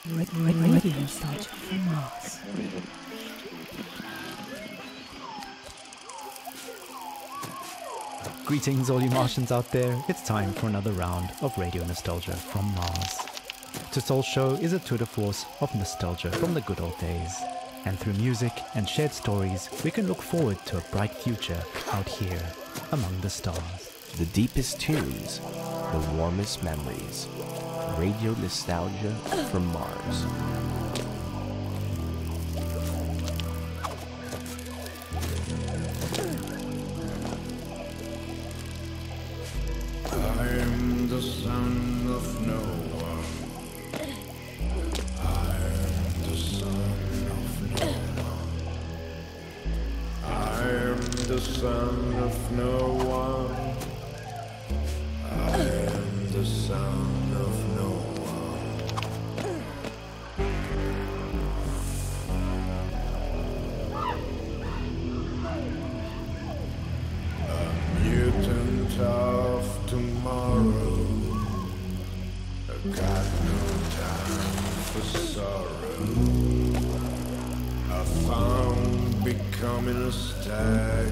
Radio nostalgia from Mars. Greetings all you Martians out there, it's time for another round of Radio Nostalgia from Mars. Today's show is a tour de force of nostalgia from the good old days. And through music and shared stories, we can look forward to a bright future out here among the stars. The deepest tunes, the warmest memories. Radio Nostalgia from Mars. I'm the son of no one. I'm the son of no one. I'm the son of no one. I'm the son of no one. A mutant of tomorrow. I got no time for sorrow. I found becoming a stag,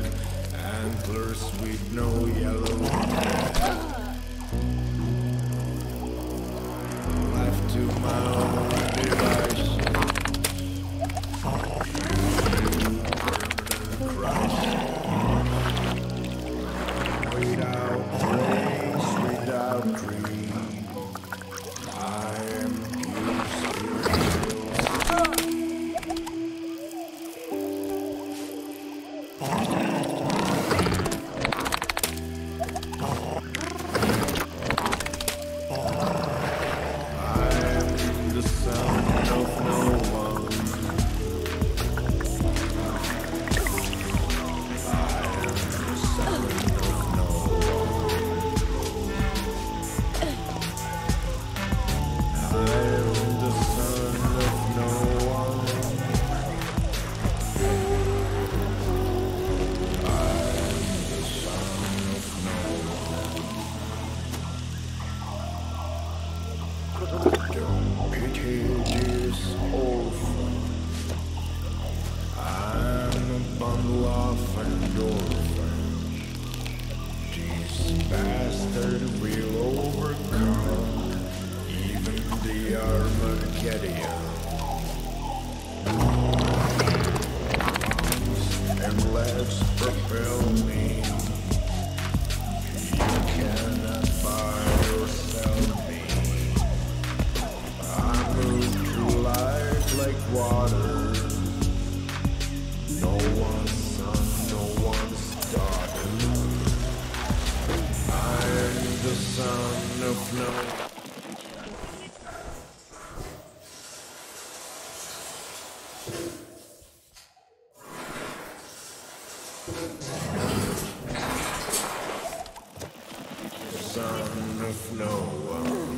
antlers with no yellow tag. Left to my own device. Without place, without dream, I am the son of no one. I am the son of no one. I am the son of no one. I am the son of no one. Don't pity this orphan. I'm a bundle of endorphins. This bastard will overcome even the Armageddon. And let's propel me. You cannot buy or sell me. I move through life like water. No one's son, no one's daughter. I am the son of no. Son of no one.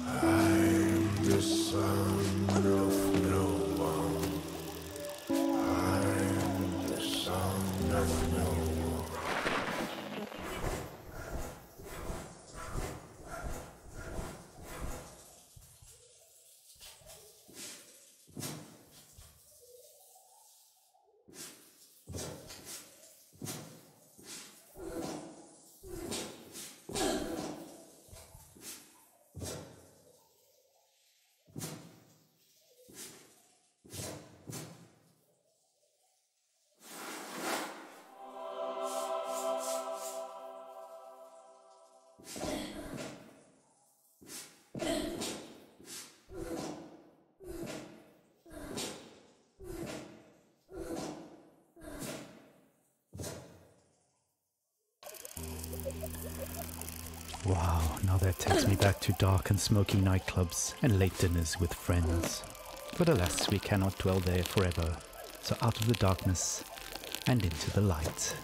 I'm the son of no one. I'm the son of no one. Wow, now that takes me back to dark and smoky nightclubs and late dinners with friends. But alas, we cannot dwell there forever. So out of the darkness and into the light.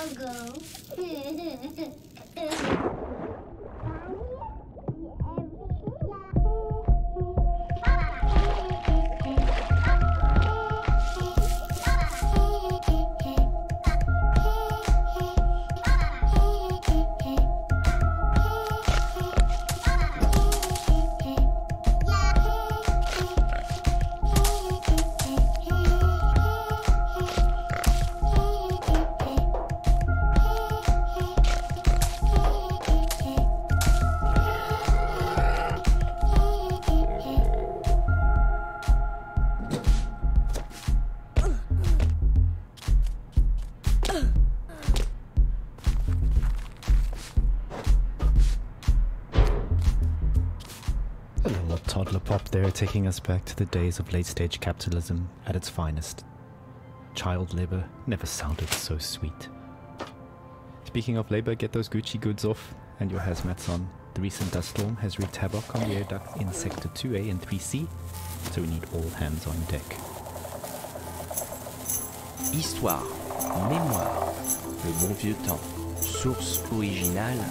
I'll go. Toddler pop there, taking us back to the days of late-stage capitalism at its finest. Child labor never sounded so sweet. Speaking of labor, get those Gucci goods off and your hazmats on. The recent dust storm has wreaked havoc on the air ducts in Sector 2A and 3C, so we need all hands on deck. Histoire, mémoire, le bon vieux temps, source originale,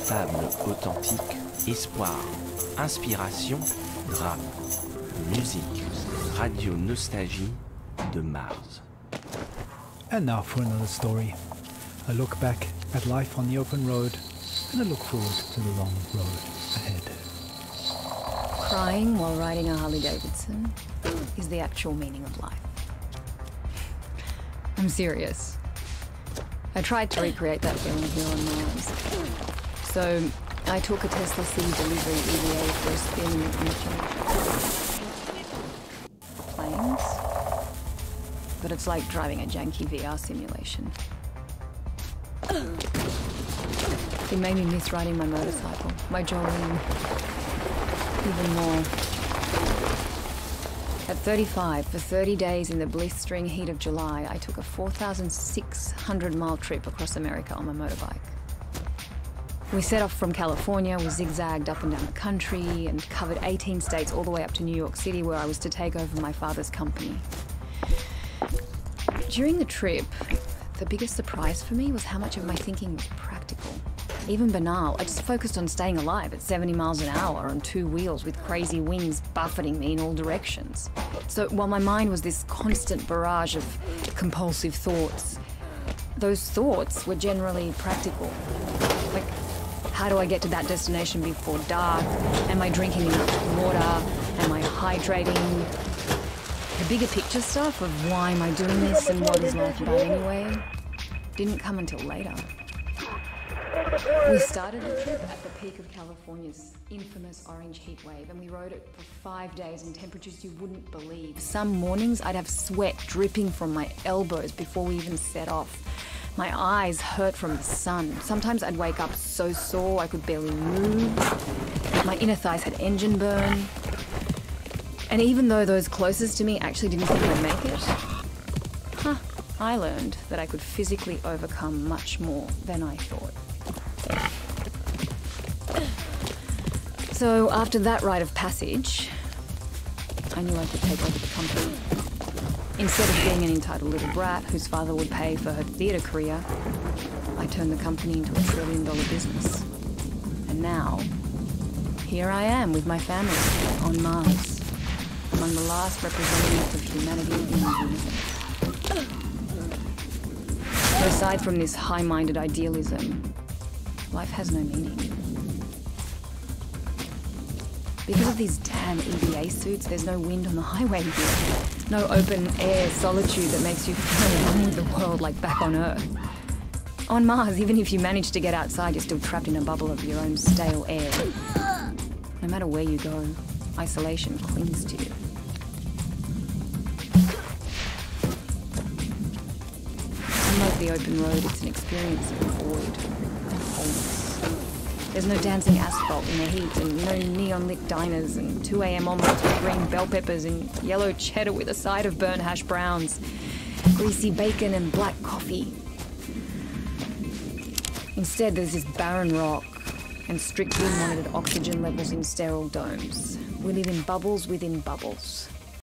fable authentique, espoir, inspiration, drame, musique, radio nostalgie de Mars. And now for another story. A look back at life on the open road and a look forward to the long road ahead. Crying while riding a Harley-Davidson is the actual meaning of life. I'm serious. I tried to recreate that feeling here on Mars. So I took a Tesla C delivery EVA for a spin in the planes. But it's like driving a janky VR simulation. It made me miss riding my motorcycle, my Jolene, even more. At 35, for 30 days in the blistering heat of July, I took a 4,600-mile trip across America on my motorbike. We set off from California, we zigzagged up and down the country, and covered 18 states all the way up to New York City, where I was to take over my father's company. During the trip, the biggest surprise for me was how much of my thinking was practical. Even banal. I just focused on staying alive at 70 miles an hour on two wheels with crazy wings buffeting me in all directions. So while my mind was this constant barrage of compulsive thoughts, those thoughts were generally practical. Like, how do I get to that destination before dark? Am I drinking enough water? Am I hydrating? The bigger picture stuff of why am I doing this and what is life about anyway didn't come until later. We started the trip at the peak of California's infamous orange heat wave, and we rode it for 5 days in temperatures you wouldn't believe. Some mornings I'd have sweat dripping from my elbows before we even set off. My eyes hurt from the sun. Sometimes I'd wake up so sore I could barely move. My inner thighs had engine burn. And even though those closest to me actually didn't think I'd make it, I learned that I could physically overcome much more than I thought. So after that rite of passage, I knew I could take over the company. Instead of being an entitled little brat whose father would pay for her theatre career, I turned the company into $1 trillion business. And now, here I am with my family on Mars, among the last representatives of humanity in the universe. So aside from this high-minded idealism, life has no meaning. Because of these damn EVA suits, there's no wind on the highway here. No open air solitude that makes you feel one with the world like back on Earth. On Mars, even if you manage to get outside, you're still trapped in a bubble of your own stale air. No matter where you go, isolation clings to you. Unlike the open road, it's an experience of void and wholeness. There's no dancing asphalt in the heat, and no neon-lit diners, and 2 a.m. omelets with green bell peppers and yellow cheddar with a side of burnt hash browns, greasy bacon and black coffee. Instead, there's this barren rock and strictly monitored oxygen levels in sterile domes. We live in bubbles within bubbles.